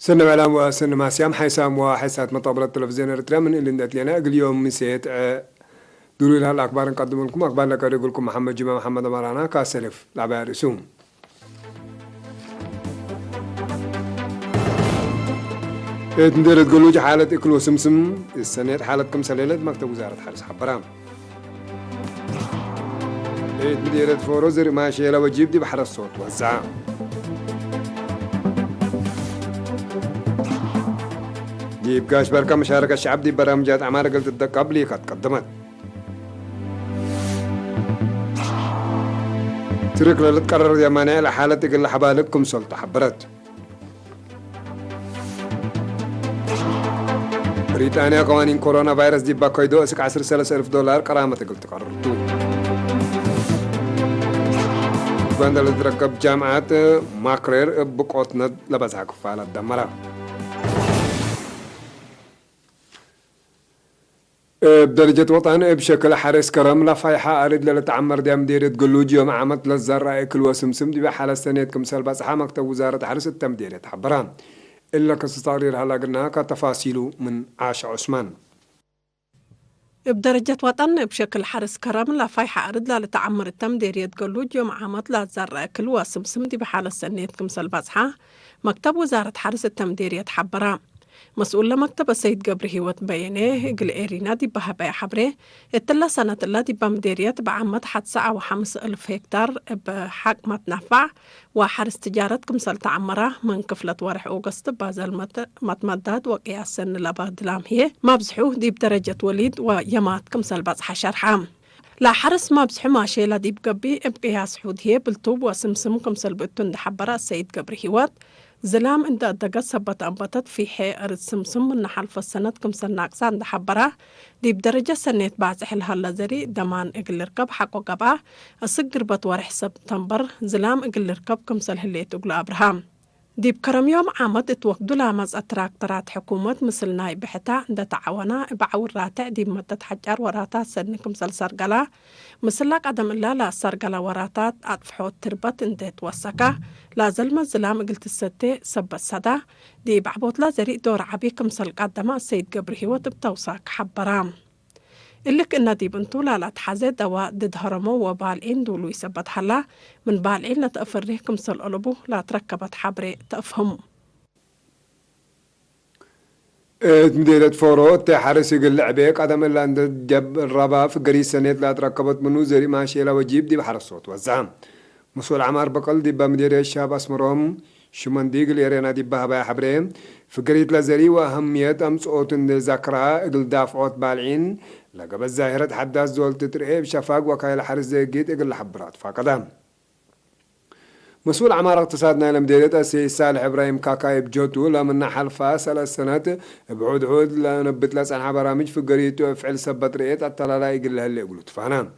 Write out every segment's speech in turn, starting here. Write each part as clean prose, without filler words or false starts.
سنة معلام وسنة ماسيام حيسام وحيسات مطابلة التلفزيون الإرتريا من اللي ندت لنا اليوم مسيت دولي لها الأخبار نقدم لكم أخبار لك يقول لكم محمد جمال محمد مرانا كاسلف لعبة رسوم ندير تقولوا حالة إكل وسمسم السنة حالتكم سليلة مكتب وزارة حرس حبرام مديرة فوروزر ماشي لو وجيب دي بحر الصوت وزعام جيب كاش بركة مشاركة الشعب دي برامجات أعمال قلت الدق قبلي قد قدمت ترك للتقرر يا مانع لحالة تقل حبالكم سلطة حبرت بريطانيا قوانين كورونا فيروس دي باكويدو اسك 10,000 دولار قرامة قلت قررتو بند لتركب جامعات ماكرير بقوتنا لبسها كفالة دمرة بدرجة وطن بشكل حرس كرم لفايحة أريد لتعمر دي مديرة قلوج يوم عمت للزرع كل وسمسم دي بحالة سنة كمسال بصحة مكتب وزارة حرس التمديرة حبران إلا كستطرير هلا قلنا كتفاصيله من عاشا عثمان بدرجة وطن بشكل حرس كرم لفايحة أريد لتعمر التمديرية قلوج يوم عمت للزرع كل وسمسم دي بحالة سنة كمسال بصحة مكتب وزارة حرس التمديرية حبران مسؤول لمكتب السيد قبره هيوت بيانيه قل إيرينا دي بها حبره اتلا سنة الله دي بمديريات بعمد حد 7,500 هكتار بحق متنفع وحرس تجارة كمسال تعمره من كفلة ورح أوغسط بازل متمدد وقياس سن لباد لام هي ما بزحوه دي بدرجة وليد ويمات كمسال بزح شرحام لا حرس ما بزحو ماشي لا دي بقبي بقياس حود هي بالطوب وسمسم كمسال بقتون دي حبره السيد قبره هيوت زلام انت الدقات سبت أنبتت في حي سمسم من حلف السنة كمسل ناقصان دحبرة دي بدرجة سنة بعد حلها اللازري دمان اقل ركب حقو قبعه السقر بتوارح سبتمبر زلام اقل ركب كمسل هليت اقل أبرهام دي بكرم يوم عامد اتوقدو لامز اتراكترات حكومة مثل نايب بحتا عند تعاونا بعور راتع دي مدة حجار وراتات سنة كمسل سرقلا مثل لك عدم الله لا سرقلا وراتات أطفحو تربت انت توسكا لا زلمة زلام قلت الستة سب السدا دي بعبوت لا زريق دور عبي كمسل قدما السيد قبره وتبتوساك حبرام إلك إن دي بنتو لا تحزي دواء ضد هرمو وبالعين دولو يثبت حلا من بالعين لا تأفريه كمسل قلبو لا تركبت حبري تفهمو مديرة فوروت حارس يقول لعبيك قدم اللي عند جب الربا في قريس سنة لا تركبت منو زري ماشي لا وجيب دي بحر الصوت والزعم مسؤول عمار بقل دي بمديرية الشاب اسمرهم شمان ديقل يرينا دي بها حبرين في قرية لازري وأهمية أمس أوتن ذكرى إقل دافعوت بالعين لقب الزاهرة حداث زول تترقب شفاق وكايل حارس زي جيت إقل حبرات فقدام مسؤول عمار اقتصادنا لمديرية السيد صالح إبراهيم كاكاي بجوتو لمن حلفا 3 سنوات بعود عود لنبت لسان برامج في قرية فعل سبت رئيت الطلالة يقل هاللي يقولوا تفانا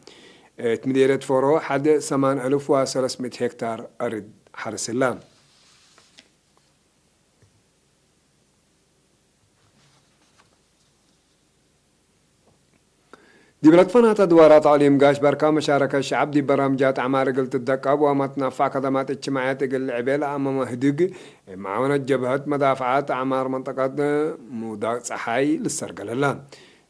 مديرية فورو حد 8,300 هكتار أرض حرس الله دي بلطفنات أدوارات عليم قاش بركة مشاركة الشعب دي برامجات أعمال قلت الدقاب ومتنفع خدمات اجتماعيات قل عبيلة أمام هدق معاونة جبهات مدافعات أعمار منطقة موداق صحاي للسرقل الله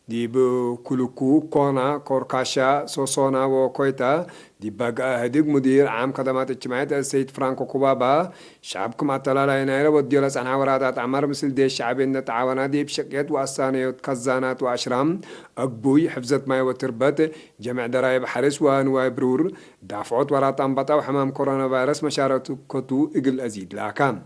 دي بكلوكو كونا كوركاشا سوسونا وكويتا دي بقى هدق مدير عام خدمات اجتماعيات السيد فرانكو كوبابا شعبكم أطلالا ينايرا وديولا سنها ورادات عمار مثل دي الشعبين تعاونا دي بشكيات وأسانيات كزانات وأشرام أقبوي حفظت ماي وتربات جمع درايب حرس وانواي برور دافعات ورات أنبطا وحمام كورونا فيروس مشاركتو إقل أزيد لاكام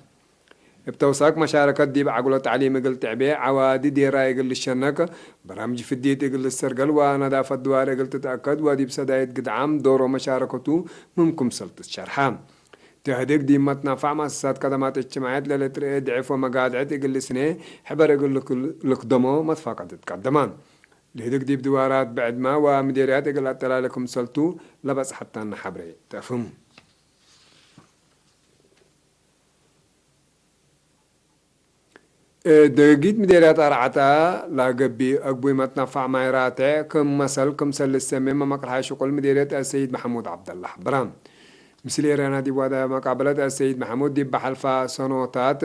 بتوساك مشاركة دي بعقولة تعليم إقل تعبيع عوادي ديرا إقل الشنك برامج في الديت إقل السرقل ونظافة الدوار إقل تتأكد ودي بسداية قدعام دورو مشاركته ممكن سلطة الشرحام تهديك دي متنافع مؤسسات خدمات اجتماعيات للترقية ضعف ومقاعدات إقل سنة حبر إقل لقدمو متفاقة تتقدمان لهديك دي بدوارات بعد ما ومديريات إقل أتلالكم سلطو لبس حتى نحبري تفهم دقيت مديريات أرعتا لا قبي أقبوي متنفع مايراتي كم مسل السميم مقرحة شغل مديريات السيد محمود عبد الله حبران مثل إيرانا دي وادا مقابلة السيد محمود دي بحلفة سنوتات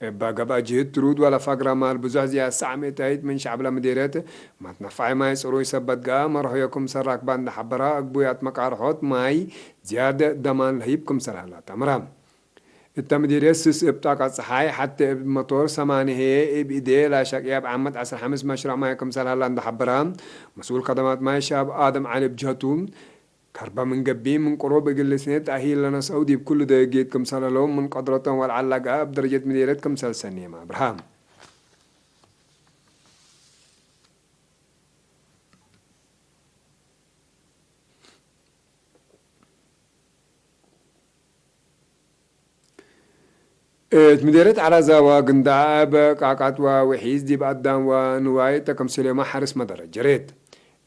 باقبا جهد ترود ولا فقرة مال بزوح زي الساعة ميتايد من شعب لمديرات ما تنفعي ماي صروي سبت قا مرحيكم سراك باند حبرا أقبويات مقارحوت ماي زيادة دمان لهيبكم سرهلا تمرام التمدير يسس ابتاق الصحاي حتى بموتور سماني هي بإيديه لا شك ياب عمد 15 مشروع مايكم سرهلا عند حبرام مسؤول خدمات ماي شاب آدم علي بجهتون كربا من قبين من قروب يقل سنة تأهيل لنا سعودي بكل دقيقتكم سنة لهم من قدرتهم والعلاقة بدرجة مديرتكم سنة مع إبراهيم مديرت على زوا قندعاب قاقات وحيز دي بقدام ونواي تكم سليما حارس مدرج جريت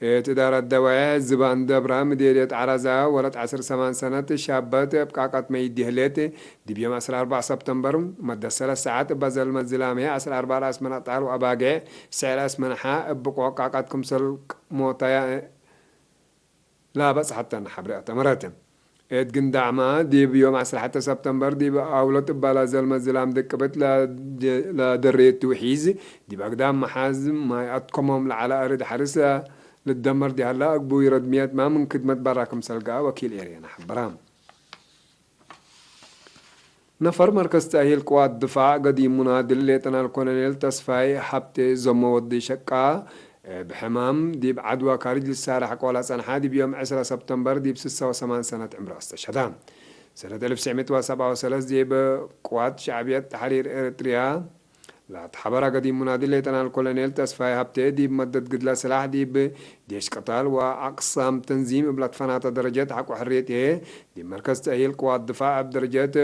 تدار الدواء زبان دبرا مديرية عرزة ولد 8 سنة شابات بقاقات ما يديهلات دي بيوم 4 سبتمبر مدة 3 ساعات بزل منزلامية 4 راس من أطار وأباقع سعر اسمنحا بقوا قاقاتكم سلق موطايا لا بس حتى نحبرئة تمراتم قندع ما دي بيوم 10 سبتمبر دي أولت بلا زل منزلام دكبت لا دريت وحيز دي بقدام محازم ما أتقمهم لعلى أرد حرسة للدمر دي هلا أقبو يرد 100 ما من خدمة براكم سلقا وكيل إيريانا حبرام نفر مركز تأهيل قوات دفاع قديم منادل ليتنا الكولونيل تصفاي حبتي زمو ودي شقا بحمام دي بعدوى كارج للسارة حقولا سنحا دي بيوم 10 سبتمبر دي ب86 سنة عمره استشهدان سنة 1937 دي بقوات شعبية تحرير إريتريا لا تحبر قديم منادل ليتنا الكولونيل تصفاي حبتي دي بمدد قدلا سلاح دي بديش قتال وأقسام تنظيم بلاتفانات درجات حق وحريته دي مركز تأهيل قوات دفاع بدرجات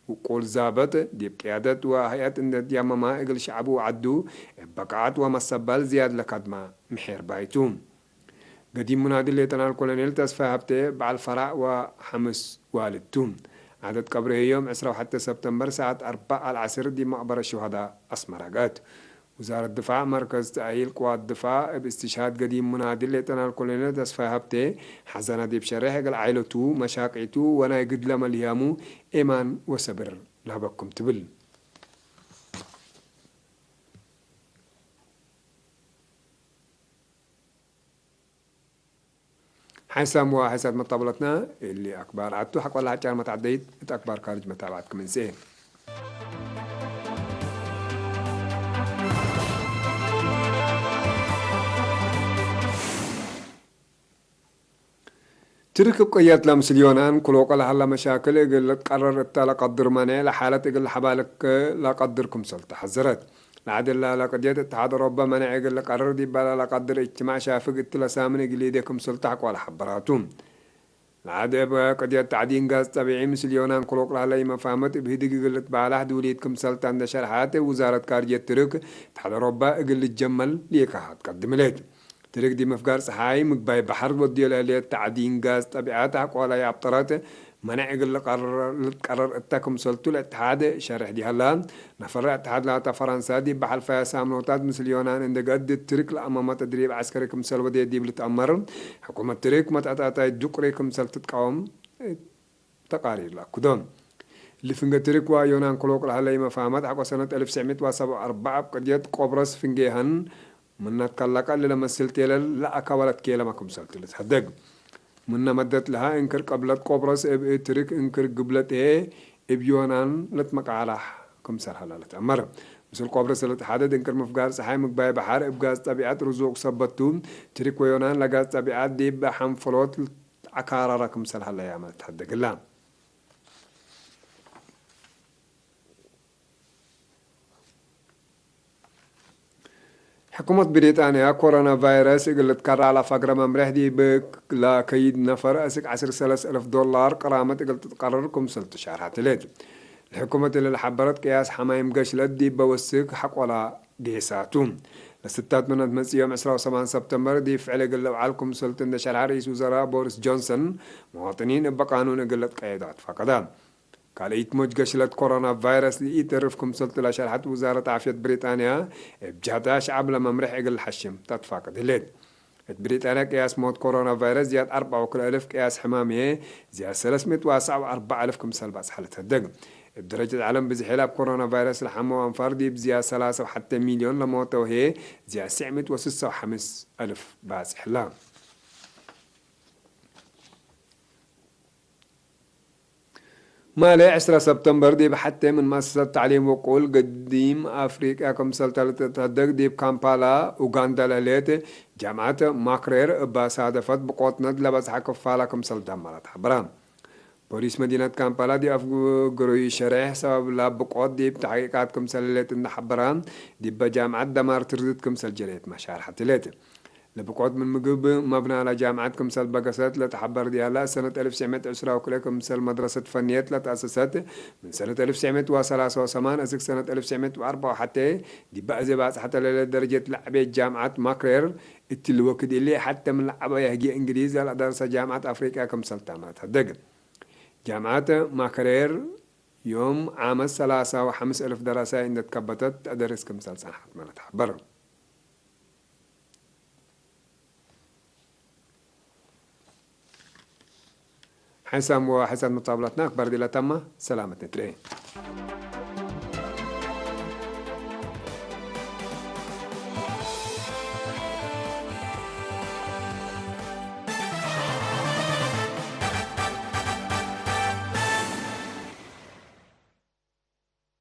وقول زابط دي بقيادة وهيئة اندت يامما اقل شعبو عدو بقعات ومصبال زياد لكدما محير بايتوم قديم منادل ليتنا الكولونيل تصفى هبتي بعالفرع وحمس والدتوم عدد قبره يوم 10 سبتمبر ساعة 4 العصر دي مقبرة الشهداء أسمرقات وزارة الدفاع مركز تأهيل قوات الدفاع باستشهاد قديم منادل ليتنا الكولونيل تصفى هبتي حزنا دي بشريح قل عائلتو مشاقعتو وانا يقد لما اليامو إيمان وصبر لهبكم تبل حسام وحساد مطابلتنا اللي أكبر عدتو حق والله حتى متعديد أكبر خارج متابعتكم من سين تركب قيات لمسليونان كلوق لها مشاكل يقول قرر التالي قدر ماني لحالة يقول حبالك لا قدركم سلطة حذرت العدل لا قديت اتحاد اوروبا منع يقول قرر دي بلا لا قدر اجتماع شافق اتلا سامن يقول يديكم سلطة حق ولا حبراتهم العدل قديت تعدين غاز طبيعي مسليونان كلوق لها مفاهمت بهدي يقول بالا دوليتكم سلطة عند شرحات وزارة كارجية ترك اتحاد اوروبا يقول الجمل ليك قدم ليت ترك دي مفقار صحاي مقباي بحر ودي لها تعدين غاز طبيعات حق ولا يابطرات منع يقول قرر اتاكم سلطو الاتحاد شرح دي هلا نفر اتحاد لا فرنسا دي بحال فيها سامنوتات مسليونان عند قد الترك لأمام تدريب عسكري كمسل ودي دي بلتأمر حكومة الترك متأتأتأ دقري كمسل تتقاوم تقارير لا كدوم اللي فنجا ترك ويونان كلوك لهلا مفاهمات حقو سنة 1974 بقديات قبرص فنجيهن من نتكلق اللي لما سلتيلا لا أكوالت كيلا ما كمسلت لتحدق من مدت لها انكر قبلت قبرص اب ترك انكر قبلت ايه ابيونان لتمك على كمسر حلالت امر مثل قبرص الاتحاد انكر مفقار صحاي مقباي بحر ابغاز طبيعات رزوق سبتون ترك ويونان لغاز طبيعات دي بحم فلوت عكارة كمسر حلا يعمل تحدق الله حكومة بريطانيا كورونا فيروس قلت كرر على فقرة ممرح دي لا كيد نفر أسك 10,000 دولار قرامة قلت تقرر كمسلت شهرات ليت الحكومة اللي حبرت قياس حمايم قشلت دي بوسك حق ولا ديساتهم لستات من المس يوم 10 سبتمبر دي فعل قل وعالكم سلطن شرع رئيس وزراء بوريس جونسون مواطنين بقانون قلت قيادات فقدان قال يتموج قشلت كورونا فيروس اللي يترفكم سلطة لشرحت وزارة عافية بريطانيا بجهتها شعب لما مرح يقل حشم تتفاقد الليل بريطانيا قياس موت كورونا فيروس زياد 4,000 قياس حمامية زياد 304,000 كمسال باس حالتها الدق بدرجة العالم بزحلاب كورونا فيروس الحمو أنفار دي بزيا 3 وحتى مليون لموت وهي زيا 906 ألف باس حلام. مالي 10 سبتمبر دي بحتى من مؤسسة التعليم وقول قديم أفريقيا كمثل تهدق دي بكامبالا أوغندا لليت جامعة ماكرير بصادفت بقوت ندلة بس حكفالة كمثل دمرت حبران. بوليس مدينة كامبالا دي أفقروي شريح سبب لا بقوت دي بتحقيقات كمثل ليت حبران دي بجامعة دمار تردد كمثل جريت مشار حتى ليت. لبقعد من مجوب مبنى على جامعة كمثال بقسات لتحبر ديالا سنة 1910 وكله كمثال مدرسة فنيات لتأسست من سنة 1983 أسك سنة 1904 حتى دي بقى زي بعض حتى لدرجة لعبة جامعة ماكرير التلوك دي اللي حتى من لعبة يهجي إنجليزي على درس جامعة أفريقيا كمثال تامات هدق جامعة ماكرير يوم عام 3,500 دراسة عند تكبتت أدرس كمثال صنحت ما نتحبر. حسام وحسن مطابلتنا أكبر دي لتما سلامة نترين.